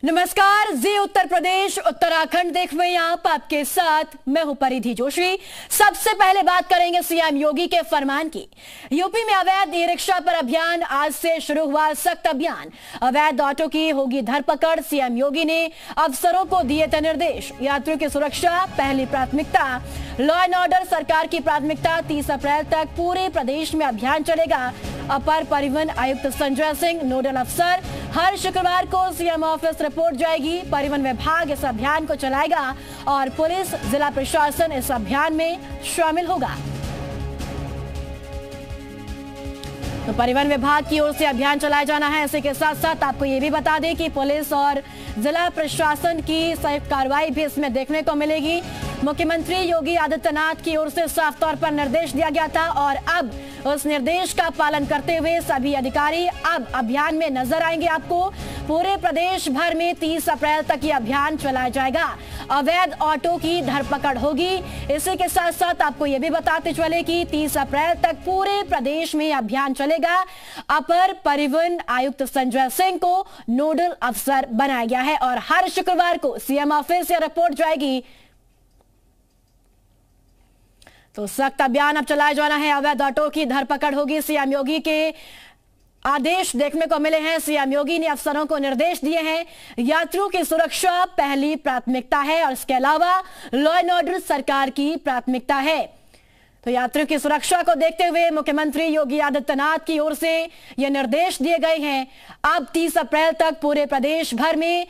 नमस्कार, जी उत्तर प्रदेश उत्तराखंड देख रहे हैं आप, आपके साथ मैं हूं परिधि जोशी। सबसे पहले बात करेंगे सीएम योगी के फरमान की। यूपी में अवैध ई रिक्शा पर अभियान आज से शुरू हुआ, सख्त अभियान। अवैध ऑटो की होगी धरपकड़। सीएम योगी ने अफसरों को दिए थे निर्देश। यात्रियों की सुरक्षा पहली प्राथमिकता, लॉ एंड ऑर्डर सरकार की प्राथमिकता। 30 अप्रैल तक पूरे प्रदेश में अभियान चलेगा। अपर परिवहन आयुक्त संजय सिंह नोडल अफसर। हर शुक्रवार को सीएम ऑफिस रिपोर्ट जाएगी। परिवहन विभाग इस अभियान को चलाएगा और पुलिस जिला प्रशासन इस अभियान में शामिल होगा। तो परिवहन विभाग की ओर से अभियान चलाया जाना है। इसी के साथ साथ आपको ये भी बता दें कि पुलिस और जिला प्रशासन की संयुक्त कार्रवाई भी इसमें देखने को मिलेगी। मुख्यमंत्री योगी आदित्यनाथ की ओर से साफ तौर पर निर्देश दिया गया था और अब उस निर्देश का पालन करते हुए सभी अधिकारी अब अभियान में नजर आएंगे। आपको पूरे प्रदेश भर में 30 अप्रैल तक ये अभियान चलाया जाएगा। अवैध ऑटो की धरपकड़ होगी। इसी के साथ साथ आपको ये भी बताते चले कि 30 अप्रैल तक पूरे प्रदेश में अभियान चलेगा। अपर परिवहन आयुक्त संजय सिंह को नोडल अफसर बनाया गया है और हर शुक्रवार को सीएम ऑफिस से रिपोर्ट जाएगी। तो सख्त अभियान अब चलाया जाना है। अवैध ऑटो की धरपकड़ होगी। सीएम योगी के आदेश देखने को मिले हैं। सीएम योगी ने अफसरों को निर्देश दिए हैं। यात्रियों की सुरक्षा पहली प्राथमिकता है और इसके अलावा लॉ एंड ऑर्डर सरकार की प्राथमिकता है। तो यात्रियों की सुरक्षा को देखते हुए मुख्यमंत्री योगी आदित्यनाथ की ओर से ये निर्देश दिए गए हैं। अब 30 अप्रैल तक पूरे प्रदेश भर में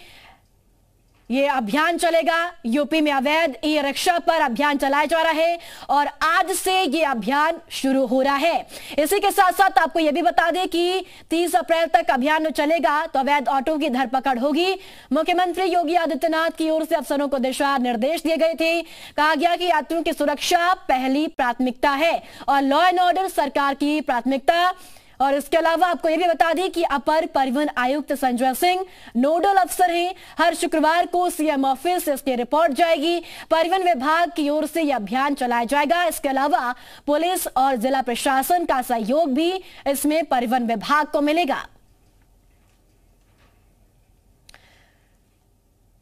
ये अभियान चलेगा। यूपी में अवैध ई रिक्शा पर अभियान चलाया जा रहा है और आज से ये अभियान शुरू हो रहा है। इसी के साथ साथ आपको ये भी बता दें कि 30 अप्रैल तक अभियान चलेगा तो अवैध ऑटो की धरपकड़ होगी। मुख्यमंत्री योगी आदित्यनाथ की ओर से अफसरों को दिशा निर्देश दिए गए थे। कहा गया कि यात्रियों की सुरक्षा पहली प्राथमिकता है और लॉ एंड ऑर्डर सरकार की प्राथमिकता। और इसके अलावा आपको यह भी बता दें कि अपर परिवहन आयुक्त संजय सिंह नोडल अफसर हैं। हर शुक्रवार को सीएम ऑफिस से इसकी रिपोर्ट जाएगी। परिवहन विभाग की ओर से यह अभियान चलाया जाएगा। इसके अलावा पुलिस और जिला प्रशासन का सहयोग भी इसमें परिवहन विभाग को मिलेगा।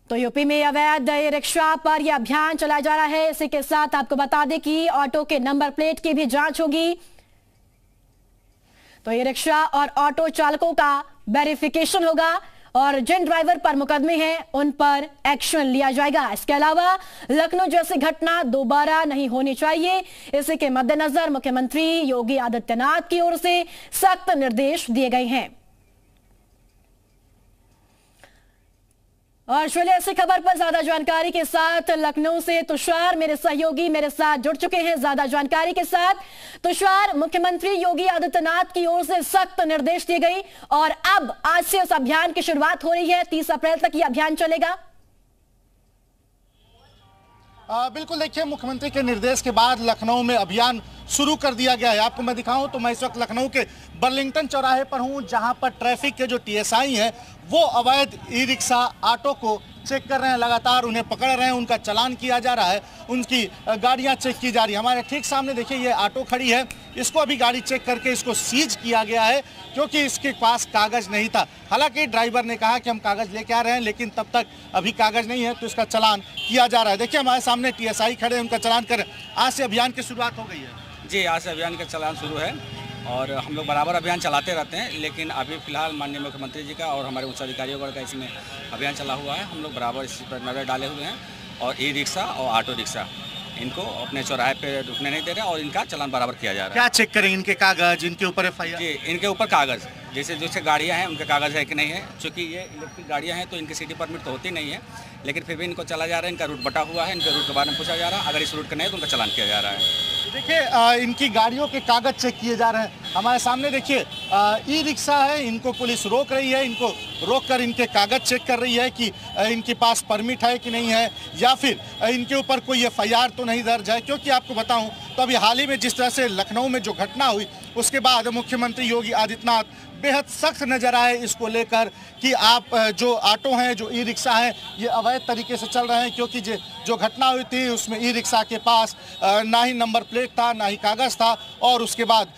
तो यूपी में अवैध रिक्शा पर यह अभियान चलाया जा रहा है। इसी के साथ आपको बता दें कि ऑटो के नंबर प्लेट की भी जांच होगी। तो ये रिक्शा और ऑटो चालकों का वेरिफिकेशन होगा और जिन ड्राइवर पर मुकदमे हैं उन पर एक्शन लिया जाएगा। इसके अलावा लखनऊ जैसी घटना दोबारा नहीं होनी चाहिए। इसी के मद्देनजर मुख्यमंत्री योगी आदित्यनाथ की ओर से सख्त निर्देश दिए गए हैं। और चलिए ऐसी खबर पर ज्यादा जानकारी के साथ लखनऊ से तुषार मेरे सहयोगी मेरे साथ जुड़ चुके हैं ज्यादा जानकारी के साथ। तुषार, मुख्यमंत्री योगी आदित्यनाथ की ओर से सख्त निर्देश दिए गए और अब आज से उस अभियान की शुरुआत हो रही है। 30 अप्रैल तक यह अभियान चलेगा। बिल्कुल, देखिए मुख्यमंत्री के निर्देश के बाद लखनऊ में अभियान शुरू कर दिया गया है। आपको मैं दिखाऊं तो मैं इस वक्त लखनऊ के बर्लिंगटन चौराहे पर हूं, जहां पर ट्रैफिक के जो टीएसआई हैं वो अवैध ई रिक्शा ऑटो को चेक कर रहे हैं, लगातार उन्हें पकड़ रहे हैं, उनका चालान किया जा रहा है, उनकी गाड़ियां चेक की जा रही है। हमारे ठीक सामने देखिए ये ऑटो खड़ी है, इसको अभी गाड़ी चेक करके इसको सीज किया गया है क्योंकि इसके पास कागज नहीं था। हालांकि ड्राइवर ने कहा कि हम कागज लेके आ रहे हैं, लेकिन तब तक अभी कागज नहीं है तो इसका चालान किया जा रहा है। देखिए हमारे सामने टीएसआई खड़े हैं, उनका चालान कर। आज से अभियान की शुरुआत हो गई है। जी, आज से अभियान का चालान शुरू है और हम लोग बराबर अभियान चलाते रहते हैं, लेकिन अभी फिलहाल माननीय मुख्यमंत्री जी का और हमारे उच्च अधिकारियों का इसमें अभियान चला हुआ है। हम लोग बराबर इस पर नज़र डाले हुए हैं और ई रिक्शा और ऑटो रिक्शा इनको अपने चौराहे पे रुकने नहीं दे रहे और इनका चालान बराबर किया जा रहा है। क्या चेक करेंगे? इनके कागज, इनके ऊपर एफआईआर? जी, इनके ऊपर कागज़, जैसे जैसे गाड़ियाँ हैं उनके कागज़ है कि नहीं है। चूँकि ये इलेक्ट्रिक गाड़ियाँ हैं तो इनकी सिटी परमिट तो होती नहीं है, लेकिन फिर भी इनको चला जा रहा है। इनका रूट बटा हुआ है, इनके रूट के बारे में पूछा जा रहा है। अगर इस रूट का नहीं है तो उनका चालान किया जा रहा है। देखिए इनकी गाड़ियों के कागज चेक किए जा रहे हैं। हमारे सामने देखिए ई रिक्शा है, इनको पुलिस रोक रही है, इनको रोककर इनके कागज चेक कर रही है कि इनके पास परमिट है कि नहीं है या फिर इनके ऊपर कोई एफआईआर तो नहीं दर्ज है। क्योंकि आपको बताऊं तो अभी हाल ही में जिस तरह से लखनऊ में जो घटना हुई उसके बाद मुख्यमंत्री योगी आदित्यनाथ बेहद सख्त नजर आए इसको लेकर कि आप जो ऑटो हैं, जो ई रिक्शा हैं, ये अवैध तरीके से चल रहे हैं, क्योंकि जो घटना हुई थी उसमें ई रिक्शा के पास ना ही नंबर प्लेट था, ना ही कागज़ था, और उसके बाद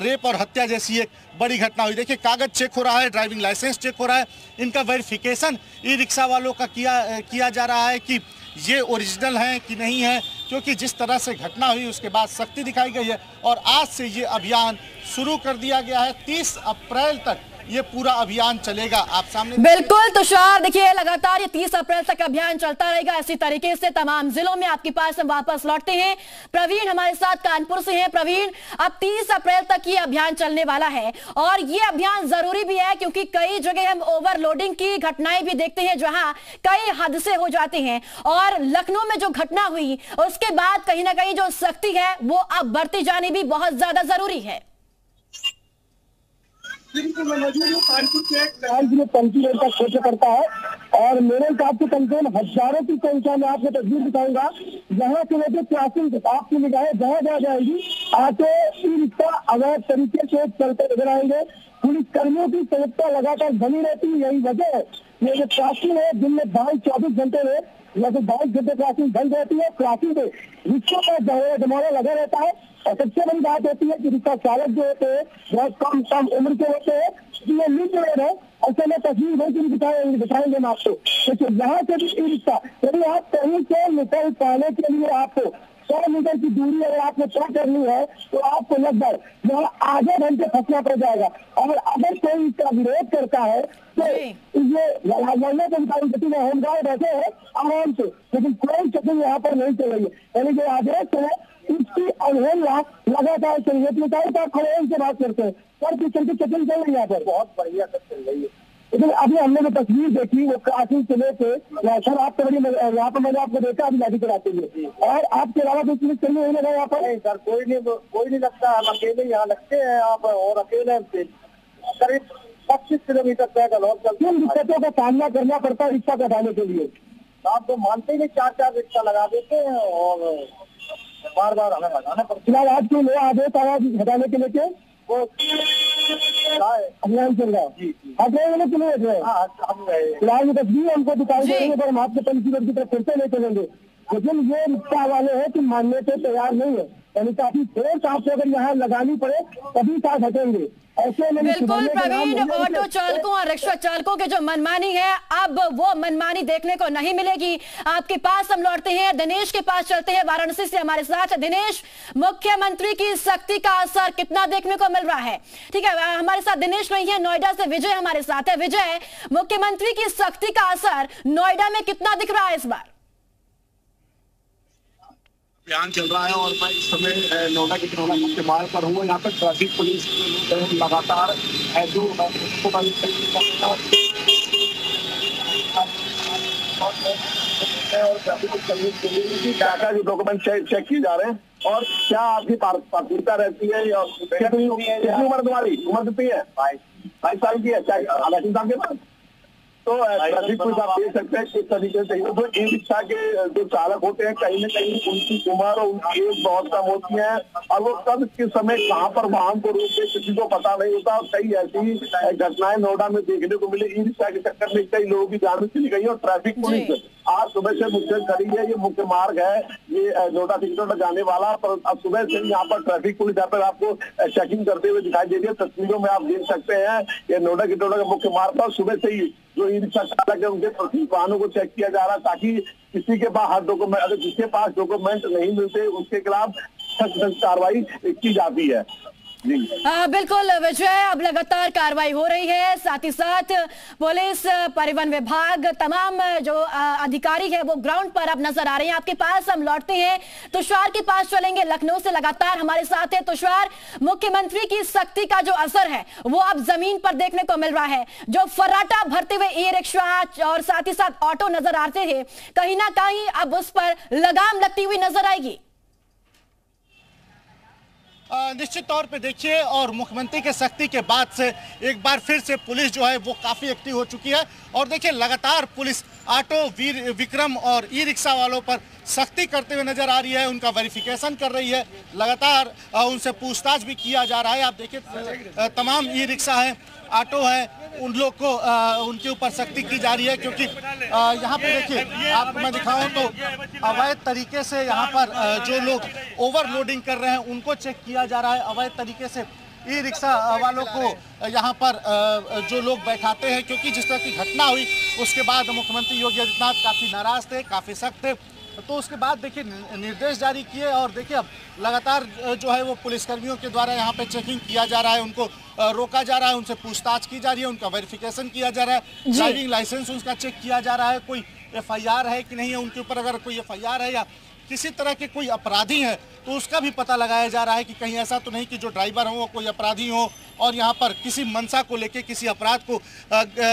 रेप और हत्या जैसी एक बड़ी घटना हुई। देखिए, कागज़ चेक हो रहा है, ड्राइविंग लाइसेंस चेक हो रहा है, इनका वेरिफिकेशन ई रिक्शा वालों का किया जा रहा है कि ये ओरिजिनल हैं कि नहीं है, क्योंकि जिस तरह से घटना हुई उसके बाद सख्ती दिखाई गई है और आज से ये अभियान शुरू कर दिया गया है। 30 अप्रैल तक ये पूरा अभियान चलेगा। आप सामने बिल्कुल तुषार, देखिए लगातार ये 30 अप्रैल तक अभियान चलता रहेगा। इसी तरीके से तमाम जिलों में आपके पास हम वापस लौटते हैं। प्रवीण हमारे साथ कानपुर से हैं। प्रवीण, अब 30 अप्रैल तक ये अभियान चलने वाला है और ये अभियान जरूरी भी है क्योंकि कई जगह हम ओवरलोडिंग की घटनाएं भी देखते हैं जहां कई हादसे हो जाते हैं, और लखनऊ में जो घटना हुई उसके बाद कहीं ना कहीं जो सख्ती है वो अब बढ़ती जानी भी बहुत ज्यादा जरूरी है। मैं मौजूद हूँ कानपुर के जो पंची रोड का क्षेत्र करता है और मेरे हिसाब से कम से कम हजारों की संख्या में आपको तस्वीर दिखाऊंगा जहाँ से लेकर क्रॉसिंग आपकी निगाहें जहाँ जहाँ जाएगी ऑटो ई रिक्शा अवैध तरीके से चलते नजर आएंगे। पुलिस कर्मियों की सजगता लगातार बनी रहती है, यही वजह है। ये जो क्रॉसिंग है दिन में 24 घंटे में लगभग 22 घंटे क्रॉसिंग बंद रहती है। क्रॉसिंग पे रिक्शों का जमाना लगा रहता है और सबसे बड़ी बात होती है कि रिक्शा चालक जो होते हैं बहुत कम उम्र के होते हैं, ये लीड रोड है। ऐसे में तस्वीर नहीं दिखाएंगे हम आपको। देखिए यहाँ से भी ई रिक्शा यदि आप कहीं से निकल पाने के लिए आपको 100 मीटर की दूरी अगर आपको तय करनी है तो आपको लगभग यहाँ आधे घंटे फंसना पड़ जाएगा। और अगर कोई इसका विरोध करता है तो ये लड़ने के मुताबिक गति में होमगार्ड बैठे हैं आराम से, लेकिन कोई चेकिंग यहाँ पर नहीं चल रही है। यानी जो आदेश है इसकी अवहेलना लगातार चल रही है। आप खड़े से बात करते हैं पर पीछे की चेकिंग चल रही है यहाँ पर बहुत बढ़िया चल रही है। लेकिन अभी हमने जो तस्वीर देखी वो काफी से लेके सर आप बड़ी यहाँ पर मैंने आपको देखा अभी गाड़ी चलाते हुए, और आपके अलावा कोई पुलिस कर्मी नहीं लगा यहाँ पर? सर कोई नहीं लगता, हम अकेले यहाँ लगते हैं यहाँ पर और अकेले करीब 25 किलोमीटर तय का लॉस चलते हैं। दिक्कतों का सामना करना पड़ता है रिक्शा हटाने के लिए। आप तो मानते ही 4 रिक्शा लगा देते हैं और बार बार हमें लगाना पड़ता है। फिलहाल आज क्यों नया आदेश आया हटाने के लेके वो अभियान चल रहा है? हट रहे हैं फिलहाल ये तस्वीर हमको दिखाई दे रही है पर हम आपके पंचीगढ़ की तरफ फिर से नहीं चलेंगे। लेकिन ये रिक्शा वाले हैं कि मानने से तैयार नहीं है, यानी काफी फोर्स आपको अगर यहाँ लगानी पड़े तभी साथ हटेंगे। बिल्कुल प्रवीण, ऑटो चालकों और रिक्शा चालकों के जो मनमानी है अब वो मनमानी देखने को नहीं मिलेगी। आपके पास हम लौटते हैं, दिनेश के पास चलते हैं, वाराणसी से हमारे साथ दिनेश। मुख्यमंत्री की सख्ती का असर कितना देखने को मिल रहा है? ठीक है, हमारे साथ दिनेश नहीं है, नोएडा से विजय हमारे साथ है। विजय, मुख्यमंत्री की सख्ती का असर नोएडा में कितना दिख रहा है इस बार? अभियान चल रहा है और मैं इस समय नोएडा के किनारा मुख्य मार्ग पर हूँ। यहाँ पर ट्रैफिक पुलिस लगातार क्या जो डॉक्यूमेंट चेक किए जा रहे हैं और क्या आपकी पात्रता रहती है और कितनी उम्र तुम्हारी उम्र कितनी है? 22 साल की है। क्या लाइसेंस आपके पास? तो ट्रैफिक पुलिस आप देख सकते हैं किस तरीके से तो ई रिक्शा के जो चालक होते हैं कहीं न कहीं उनकी उम्र और उनकी एज बहुत कम होती है और वो कब किस समय कहाँ पर वाहन को रोकते किसी को पता नहीं होता। और कई ऐसी घटनाएं नोएडा में देखने को मिली। ई रिक्शा के चक्कर में कई लोगों की जान चली गई और ट्रैफिक पुलिस आज सुबह से मुख्य खड़ी है। ये मुख्य मार्ग है ये नोएडा से जाने वाला, पर अब सुबह से यहाँ पर ट्रैफिक पुलिस यहाँ पर आपको चेकिंग करते हुए दिखाई दे रही है। तस्वीरों में आप देख सकते हैं ये नोएडा का मुख्य मार्ग पर सुबह से ही जो ई रिक्शा चालक है उनके प्रत्येक वाहनों को चेक किया जा रहा है ताकि किसी के पास हर डॉक्यूमेंट अगर जिसके पास डॉक्यूमेंट नहीं मिलते उसके खिलाफ सख्त कार्रवाई की जाती है। बिल्कुल विजय, अब लगातार कार्रवाई हो रही है, साथ ही साथ पुलिस, परिवहन विभाग, तमाम जो अधिकारी है वो ग्राउंड पर अब नजर आ रहे हैं। आपके पास हम लौटते हैं, तुषार के पास चलेंगे, लखनऊ से लगातार हमारे साथ है तुषार। मुख्यमंत्री की सख्ती का जो असर है वो अब जमीन पर देखने को मिल रहा है। जो फर्राटा भरते हुए ई रिक्शा और साथ ही साथ ऑटो नजर आते हैं, कहीं ना कहीं अब उस पर लगाम लगती हुई नजर आएगी। निश्चित तौर पे देखिए, और मुख्यमंत्री के सख्ती के बाद से एक बार फिर से पुलिस जो है वो काफ़ी एक्टिव हो चुकी है। और देखिए लगातार पुलिस ऑटो विक्रम और ई रिक्शा वालों पर सख्ती करते हुए नजर आ रही है, उनका वेरिफिकेशन कर रही है, लगातार उनसे पूछताछ भी किया जा रहा है। आप देखिए तमाम ई रिक्शा है, ऑटो है, उन लोग को उनके ऊपर सख्ती की जा रही है, क्योंकि यहाँ पे देखिए आपको मैं दिखाऊं तो अवैध तरीके से यहाँ पर जो लोग ओवरलोडिंग कर रहे हैं उनको चेक किया जा रहा है। अवैध तरीके से ई रिक्शा वालों को यहाँ पर जो लोग बैठाते हैं, क्योंकि जिस तरह की घटना हुई उसके बाद मुख्यमंत्री योगी आदित्यनाथ काफ़ी नाराज थे, काफ़ी सख्त थे, तो उसके बाद देखिए निर्देश जारी किए। और देखिए अब लगातार जो है वो पुलिसकर्मियों के द्वारा यहाँ पे चेकिंग किया जा रहा है, उनको रोका जा रहा है, उनसे पूछताछ की जा रही है, उनका वेरिफिकेशन किया जा रहा है, ड्राइविंग लाइसेंस उनका चेक किया जा रहा है, कोई FIR है कि नहीं है उनके ऊपर, अगर कोई FIR है या किसी तरह के कोई अपराधी हैं तो उसका भी पता लगाया जा रहा है कि कहीं ऐसा तो नहीं कि जो ड्राइवर हो वो कोई अपराधी हो और यहाँ पर किसी मंशा को लेकर, किसी अपराध को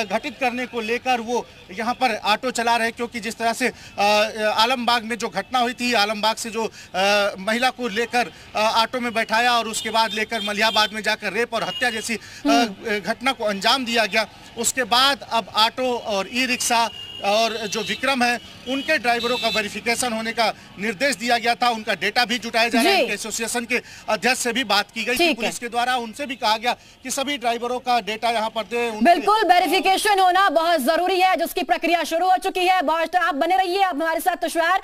घटित करने को लेकर वो यहाँ पर ऑटो चला रहे। क्योंकि जिस तरह से आलमबाग में जो घटना हुई थी, आलमबाग से जो महिला को लेकर ऑटो में बैठाया और उसके बाद लेकर मलिहाबाद में जाकर रेप और हत्या जैसी घटना को अंजाम दिया गया, उसके बाद अब ऑटो और ई रिक्शा और जो विक्रम है उनके ड्राइवरों का वेरिफिकेशन होने का निर्देश दिया गया था, उनका डेटा भी जुटाया जा रहा है। एसोसिएशन के अध्यक्ष से भी बात की गई थी पुलिस के द्वारा, उनसे भी कहा गया कि सभी ड्राइवरों का डेटा यहाँ पर दे। बिल्कुल वेरिफिकेशन होना बहुत जरूरी है, जिसकी प्रक्रिया शुरू हो चुकी है। बहुत आप बने रहिए, आप हमारे साथ तुषार।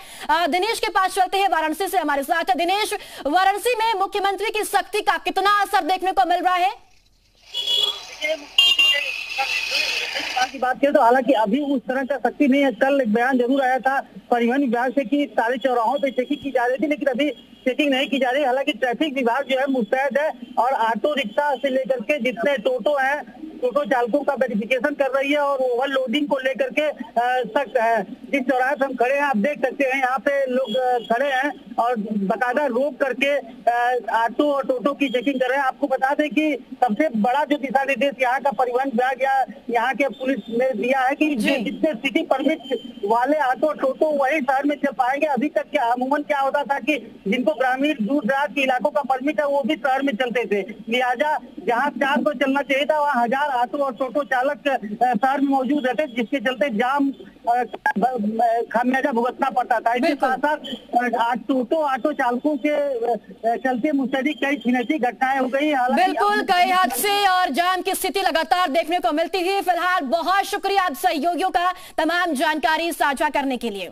दिनेश के पास चलते हैं, वाराणसी से हमारे साथ है दिनेश। वाराणसी में मुख्यमंत्री की सख्ती का कितना असर देखने को मिल रहा है? की बात करें तो हालांकि अभी उस तरह का सख्ती नहीं है। कल एक बयान जरूर आया था परिवहन विभाग से कि सारे चौराहों पे चेकिंग की जा रही थी, लेकिन अभी चेकिंग नहीं की जा रही। हालांकि ट्रैफिक विभाग जो है मुस्तैद है और ऑटो रिक्शा से लेकर के जितने टोटो हैं, टोटो चालकों का वेरिफिकेशन कर रही है और ओवरलोडिंग को लेकर के सख्त है। जिस चौराहे पर हम खड़े हैं आप देख सकते हैं, यहाँ पे लोग खड़े हैं और बकायदा रोक करके ऑटो और टोटो की चेकिंग कर रहे हैं। आपको बता दें कि सबसे बड़ा जो दिशा निर्देश यहाँ का परिवहन विभाग या यहाँ के पुलिस ने दिया है कि जितने सिटी परमिट वाले ऑटो टोटो वही शहर में चल पाएंगे। अभी तक क्या अमूमन क्या होता था कि जिनको ग्रामीण दूर दराज के इलाकों का परमिट है वो भी शहर में चलते थे, लिहाजा जहाँ 400 चलना चाहिए था वहाँ 1000 ऑटो और टोटो चालक शहर में मौजूद रहते, जिसके चलते जाम खामियाजा भुगतना पड़ता था। इसके साथ साथ टोटो ऑटो चालकों के चलते मुस्तैदी कई छिनैती घटनाएं हो गई। बिल्कुल कई हादसे और जाम की स्थिति लगातार देखने को मिलती है। फिलहाल बहुत शुक्रिया आप सहयोगियों का तमाम जानकारी साझा करने के लिए।